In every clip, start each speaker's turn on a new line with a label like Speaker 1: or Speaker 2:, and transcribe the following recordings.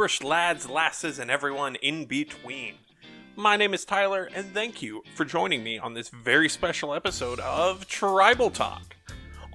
Speaker 1: brush lads, lasses, and everyone in between. My name is Tyler, and thank you for joining me on this very special episode of Tribal Talk.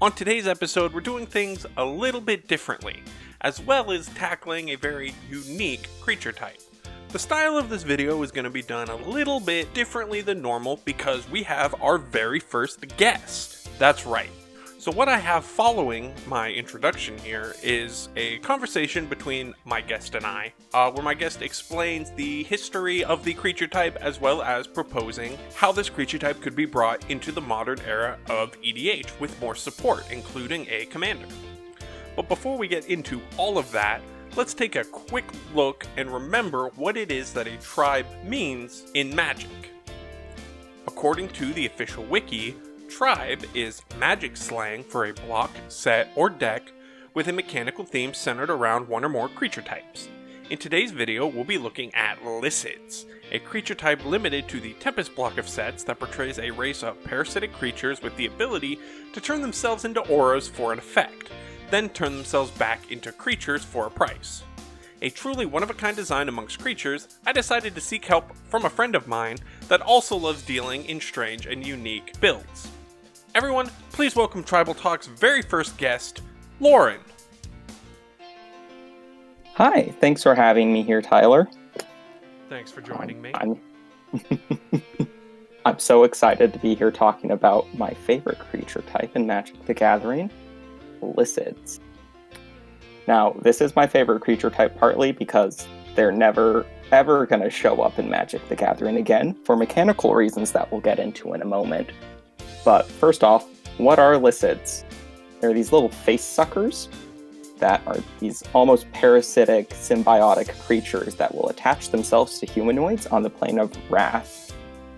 Speaker 1: On today's episode, we're doing things a little bit differently, as well as tackling a very unique creature type. The style of this video is going to be done a little bit differently than normal because we have our very first guest. That's right. So what I have following my introduction here is a conversation between my guest and I, where my guest explains the history of the creature type as well as proposing how this creature type could be brought into the modern era of EDH with more support, including a commander. But before we get into all of that, let's take a quick look and remember what it is that a tribe means in Magic. According to the official wiki, tribe is Magic slang for a block, set, or deck with a mechanical theme centered around one or more creature types. In today's video, we'll be looking at Licids, a creature type limited to the Tempest block of sets that portrays a race of parasitic creatures with the ability to turn themselves into auras for an effect, then turn themselves back into creatures for a price. A truly one-of-a-kind design amongst creatures, I decided to seek help from a friend of mine that also loves dealing in strange and unique builds. Everyone, please welcome Tribal Talk's very first guest, Lauren.
Speaker 2: Hi, thanks for having me here, Tyler.
Speaker 1: Thanks for joining me.
Speaker 2: I'm so excited to be here talking about my favorite creature type in Magic the Gathering, Licids. Now, this is my favorite creature type partly because they're never ever going to show up in Magic the Gathering again for mechanical reasons that we'll get into in a moment. But first off, what are Licids? They're these little face suckers that are these almost parasitic, symbiotic creatures that will attach themselves to humanoids on the plane of Rath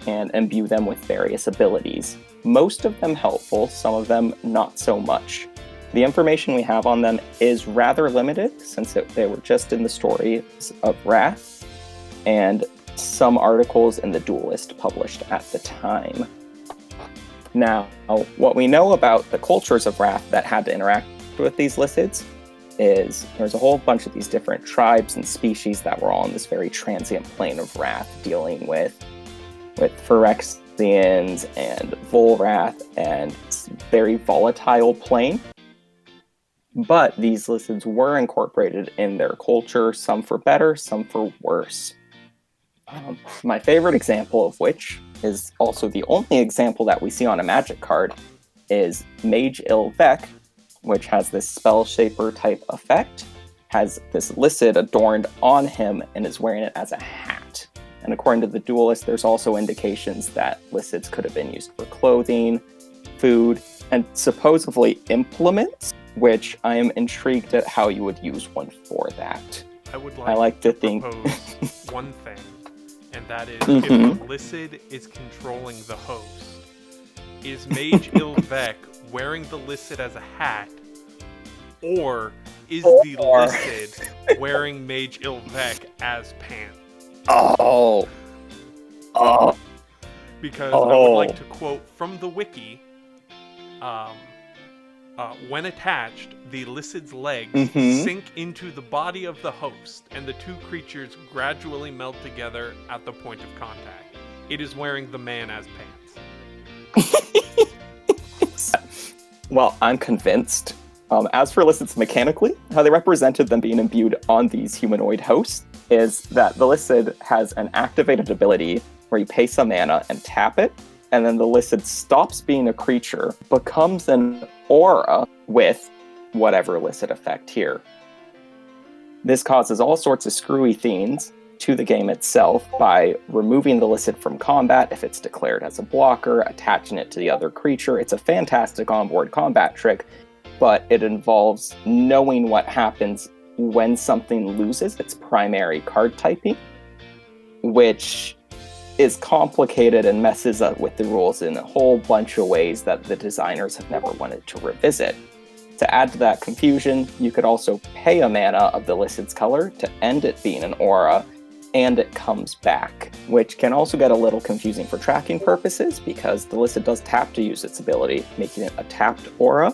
Speaker 2: and imbue them with various abilities. Most of them helpful, some of them not so much. The information we have on them is rather limited since they were just in the stories of Rath and some articles in the Duelist published at the time. Now, what we know about the cultures of Rath that had to interact with these Licids is there's a whole bunch of these different tribes and species that were all on this very transient plane of Rath, dealing with Phyrexians and Volrath and very volatile plane. But these Licids were incorporated in their culture, some for better, some for worse. My favorite example of which is also the only example that we see on a Magic card is Mage Ilvec, which has this Spell Shaper type effect, has this Licid adorned on him and is wearing it as a hat. And according to the Duelist, there's also indications that Licids could have been used for clothing, food, and supposedly implements, which I am intrigued at how you would use one for that.
Speaker 1: I would
Speaker 2: like to
Speaker 1: propose one thing, and that is if the Licid is controlling the host, is Mage Ilvec wearing the Licid as a hat, or is the Licid wearing Mage Ilvec as pants? Because I would like to quote from the wiki, when attached, the Licid's legs sink into the body of the host, and the two creatures gradually melt together at the point of contact. It is wearing the man as pants.
Speaker 2: Well, I'm convinced. As for Licids mechanically, how they represented them being imbued on these humanoid hosts is that the Licid has an activated ability where you pay some mana and tap it, and then the Licid stops being a creature, becomes an aura with whatever Licid effect here. This causes all sorts of screwy things to the game itself by removing the Licid from combat if it's declared as a blocker, attaching it to the other creature. It's a fantastic onboard combat trick, but it involves knowing what happens when something loses its primary card typing, which is complicated and messes up with the rules in a whole bunch of ways that the designers have never wanted to revisit. To add to that confusion, you could also pay a mana of the Licid's color to end it being an aura, and it comes back, which can also get a little confusing for tracking purposes because the Licid does tap to use its ability, making it a tapped aura.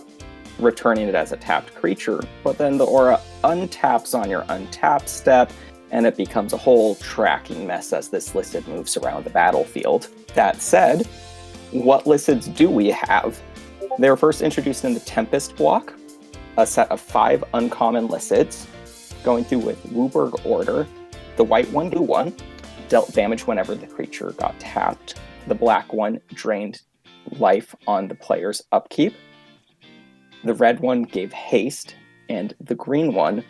Speaker 2: returning it as a tapped creature, but then the aura untaps on your untap step, and it becomes a whole tracking mess as this Licid moves around the battlefield. That said, what Licids do we have? They were first introduced in the Tempest block, a set of 5 uncommon Licids, going through with Wooburg order. The white one, blue one, dealt damage whenever the creature got tapped. The black one drained life on the player's upkeep. The red one gave haste, and the green one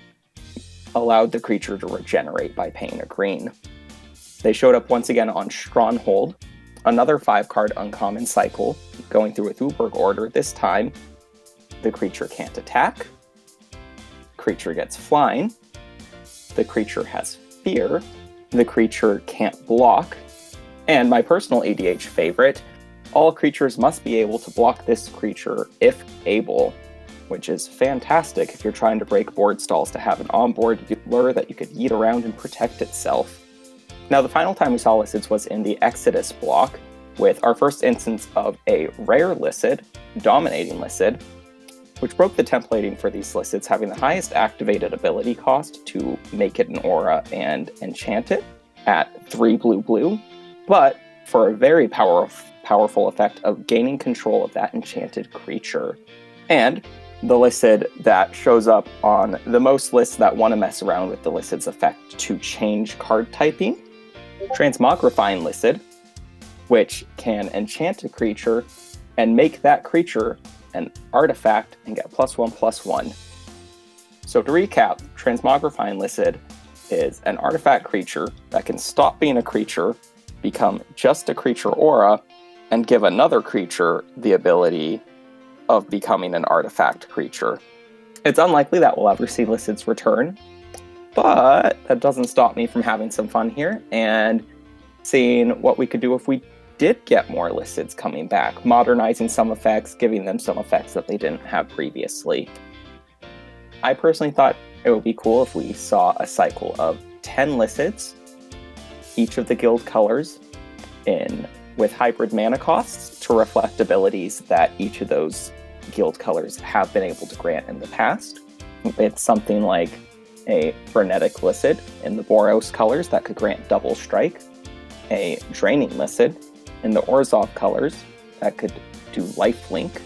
Speaker 2: allowed the creature to regenerate by paying a green. They showed up once again on Stronghold, another 5-card uncommon cycle, going through with Wooburg order. This time, the creature can't attack, creature gets flying, the creature has fear, the creature can't block, and my personal ADH favorite, all creatures must be able to block this creature if able, which is fantastic if you're trying to break board stalls to have an onboard lure that you could yeet around and protect itself. Now, the final time we saw Licids was in the Exodus block, with our first instance of a rare Licid, Dominating Licid, which broke the templating for these Licids, having the highest activated ability cost to make it an aura and enchant it at 3 blue, but for a very powerful effect of gaining control of that enchanted creature. And the Licid that shows up on the most lists that want to mess around with the Licid's effect to change card typing, Transmogrifying Licid, which can enchant a creature and make that creature an artifact and get +1/+1. So to recap, Transmogrifying Licid is an artifact creature that can stop being a creature, become just a creature aura, and give another creature the ability of becoming an artifact creature. It's unlikely that we'll ever see Licids return, but that doesn't stop me from having some fun here and seeing what we could do if we did get more Licids coming back, modernizing some effects, giving them some effects that they didn't have previously. I personally thought it would be cool if we saw a cycle of 10 Licids, each of the guild colors, with hybrid mana costs to reflect abilities that each of those guild colors have been able to grant in the past. It's something like a Frenetic Licid in the Boros colors that could grant double strike, a Draining Licid in the Orzhov colors that could do lifelink,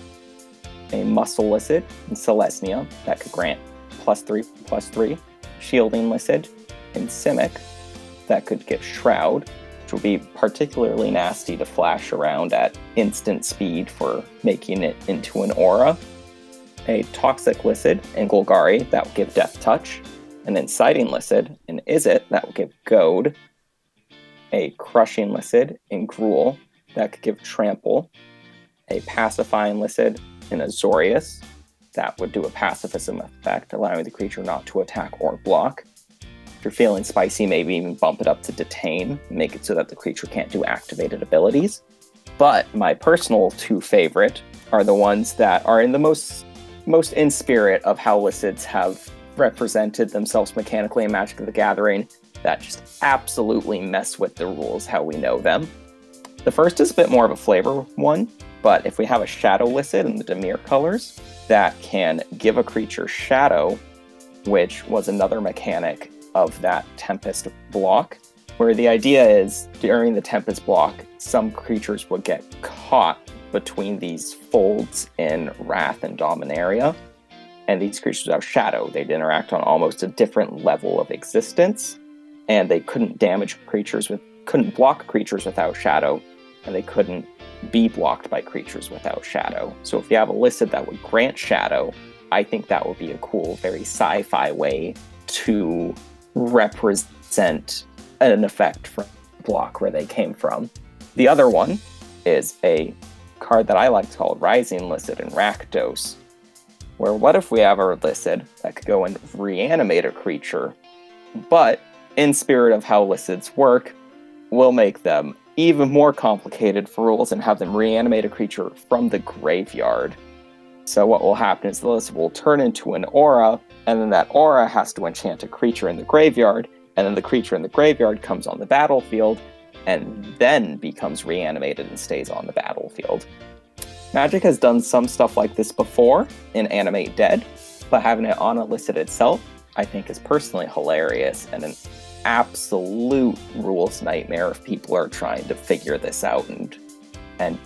Speaker 2: a Muscle Licid in Selesnya that could grant +3/+3, Shielding Licid in Simic that could get Shroud, which would be particularly nasty to flash around at instant speed for making it into an aura, a Toxic Licid in Golgari that would give Death Touch, an Inciting Licid in Izzet that would give Goad, a Crushing Licid in Gruul that could give Trample, a Pacifying Licid in Azorius that would do a pacifism effect, allowing the creature not to attack or block. If you're feeling spicy, maybe even bump it up to Detain, make it so that the creature can't do activated abilities. But my personal 2 favorite are the ones that are in the most in spirit of how Licids have represented themselves mechanically in Magic the Gathering, that just absolutely mess with the rules how we know them. The first is a bit more of a flavor one, but if we have a Shadow Licid in the Dimir colors that can give a creature Shadow, which was another mechanic of that Tempest block, where the idea is during the Tempest block, some creatures would get caught between these folds in Wrath and Dominaria, and these creatures have Shadow. They'd interact on almost a different level of existence, and they couldn't block creatures without Shadow, and they couldn't be blocked by creatures without Shadow. So if you have a Licid that would grant Shadow, I think that would be a cool, very sci-fi way to represent an effect from block where they came from. The other one is a card that I like to call Rising Licid in Rakdos, where what if we have a Licid that could go and reanimate a creature, but in spirit of how Licids work, we'll make them even more complicated for rules and have them reanimate a creature from the graveyard. So what will happen is the Licid will turn into an aura, and then that aura has to enchant a creature in the graveyard, and then the creature in the graveyard comes on the battlefield, and then becomes reanimated and stays on the battlefield. Magic has done some stuff like this before in Animate Dead, but having it on a Licid itself, I think is personally hilarious and an absolute rules nightmare if people are trying to figure this out and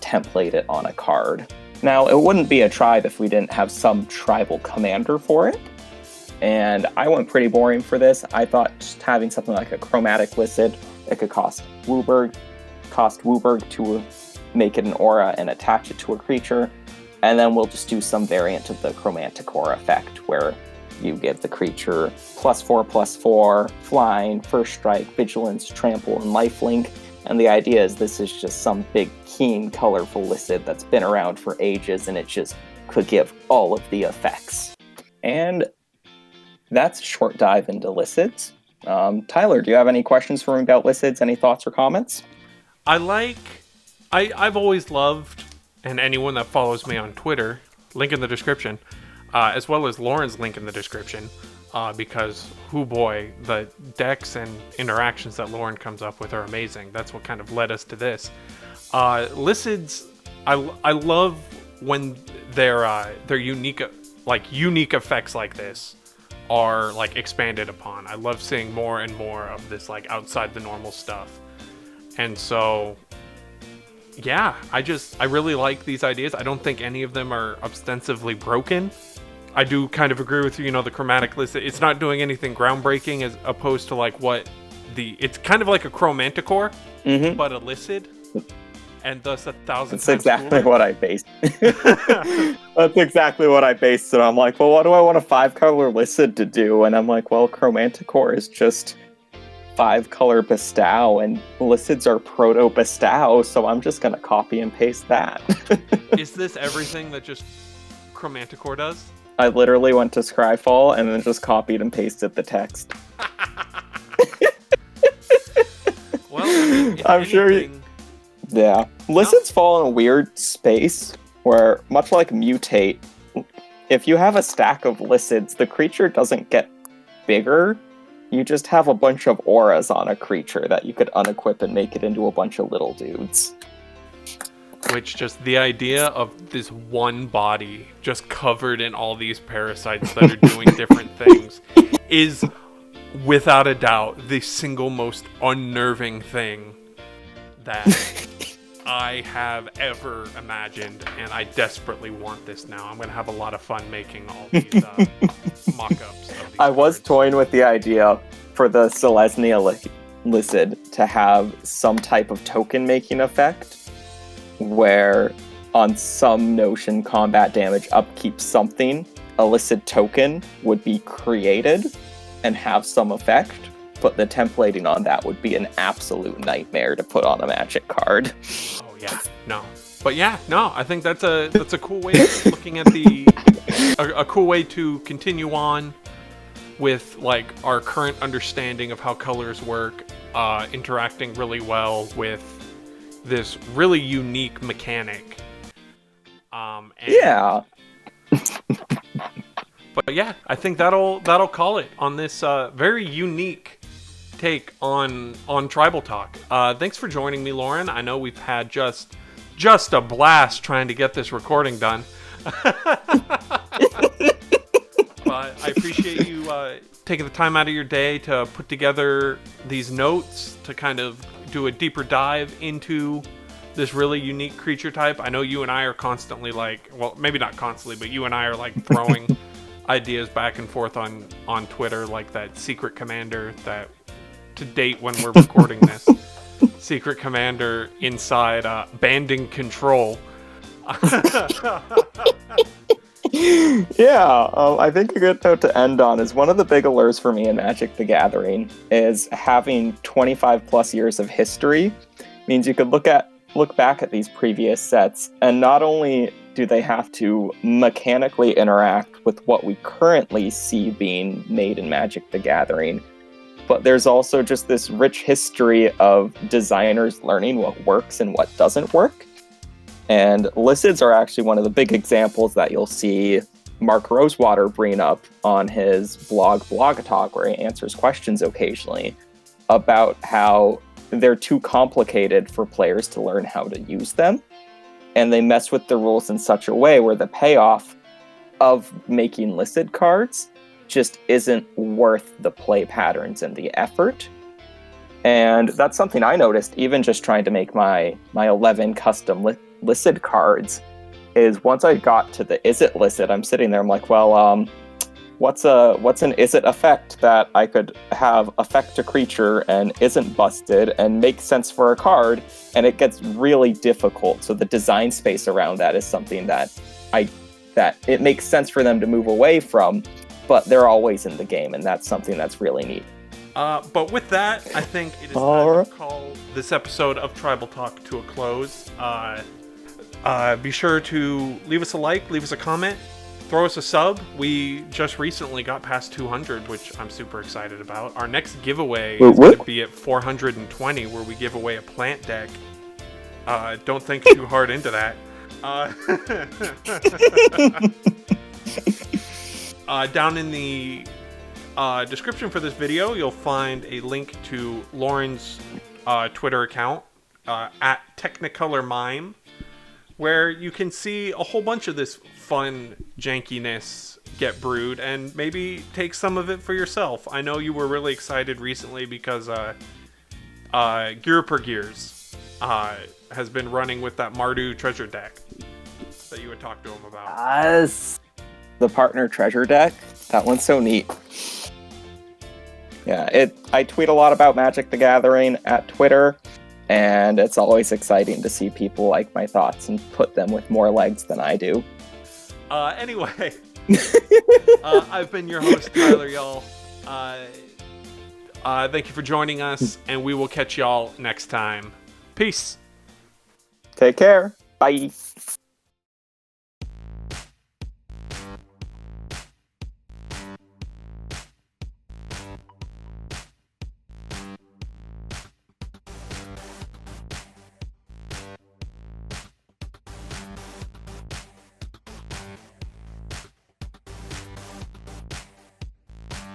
Speaker 2: template it on a card. Now, it wouldn't be a tribe if we didn't have some tribal commander for it, and I went pretty boring for this. I thought just having something like a chromatic Licid that could cost Wooburg to make it an aura and attach it to a creature, and then we'll just do some variant of the chromatic aura effect where you give the creature +4/+4, flying, first strike, vigilance, trample, and lifelink. And the idea is this is just some big, keen, colorful Licid that's been around for ages, and it just could give all of the effects. And that's a short dive into Licids. Tyler, do you have any questions for me about Licids? Any thoughts or comments?
Speaker 1: I've always loved, and anyone that follows me on Twitter, link in the description, as well as Lauren's link in the description, because, oh boy, the decks and interactions that Lauren comes up with are amazing. That's what kind of led us to this. Licids, I love when their unique effects like this are like expanded upon. I love seeing more and more of this like outside the normal stuff. And so, yeah, I really like these ideas. I don't think any of them are ostensibly broken. I do kind of agree with you, the chromatic list. It's not doing anything groundbreaking as opposed to like it's kind of like a chromanticore, but a Licid, and thus 1,000
Speaker 2: That's exactly what I based. That's exactly what I based it on. I'm like, well, what do I want a 5-color Licid to do? And I'm like, well, chromanticore is just 5-color bestow, and Licids are proto bestow, so I'm just gonna copy and paste that.
Speaker 1: Is this everything that just chromanticore does?
Speaker 2: I literally went to Scryfall and then just copied and pasted the text.
Speaker 1: Well, I'm
Speaker 2: anything... sure yeah. Licids fall in a weird space where, much like Mutate, if you have a stack of Licids, the creature doesn't get bigger. You just have a bunch of auras on a creature that you could unequip and make it into a bunch of little dudes.
Speaker 1: Which, just the idea of this one body just covered in all these parasites that are doing different things is, without a doubt, the single most unnerving thing that I have ever imagined, and I desperately want this now. I'm going to have a lot of fun making all these mock-ups of these
Speaker 2: I was
Speaker 1: cards.
Speaker 2: toying with the idea for the Selesnya Licid to have some type of token-making effect, where on some notion combat damage upkeep something, a Licid token would be created and have some effect, but the templating on that would be an absolute nightmare to put on a Magic card.
Speaker 1: Oh yeah, no. But yeah, no, I think that's a cool way of looking at a cool way to continue on with like our current understanding of how colors work, interacting really well with this really unique mechanic.
Speaker 2: Yeah.
Speaker 1: But yeah, I think that'll call it on this very unique take on Tribal Talk. Thanks for joining me, Lauren. I know we've had just a blast trying to get this recording done. But I appreciate you taking the time out of your day to put together these notes to kind of do a deeper dive into this really unique creature type. I know you and I are constantly maybe not constantly, but you and I are like throwing ideas back and forth on Twitter, like that secret commander that, to date when we're recording this, secret commander inside banding control.
Speaker 2: Yeah, I think a good note to end on is one of the big allures for me in Magic the Gathering is having 25 plus years of history. Means you could look back at these previous sets, and not only do they have to mechanically interact with what we currently see being made in Magic the Gathering, but there's also just this rich history of designers learning what works and what doesn't work. And Licids are actually one of the big examples that you'll see Mark Rosewater bring up on his blog Blogatalk, where he answers questions occasionally about how they're too complicated for players to learn how to use them. and they mess with the rules in such a way where the payoff of making Licid cards just isn't worth the play patterns and the effort. And that's something I noticed even just trying to make my 11 custom Licid cards, is once I got to the is it Licid, I'm sitting there, I'm like, well, what's an is it effect that I could have affect a creature and isn't busted and make sense for a card, and it gets really difficult. So the design space around that is something that it makes sense for them to move away from, but they're always in the game, and that's something that's really neat.
Speaker 1: But with that, I think it is time to call this episode of Tribal Talk to a close. Be sure to leave us a like, leave us a comment, throw us a sub. We just recently got past 200, which I'm super excited about. Our next giveaway is going to be at 420, where we give away a plant deck. Don't think too hard into that. Down in the description for this video, you'll find a link to Lauren's Twitter account, at Technicolor Mime, where you can see a whole bunch of this fun jankiness get brewed and maybe take some of it for yourself. I know you were really excited recently because Gear Per Gears has been running with that Mardu treasure deck that you had talked to him about.
Speaker 2: Yes. The partner treasure deck. That one's so neat. Yeah, I tweet a lot about Magic the Gathering at Twitter, and it's always exciting to see people like my thoughts and put them with more legs than I do.
Speaker 1: Anyway, I've been your host, Tyler, y'all. Thank you for joining us, and we will catch y'all next time. Peace.
Speaker 2: Take care. Bye.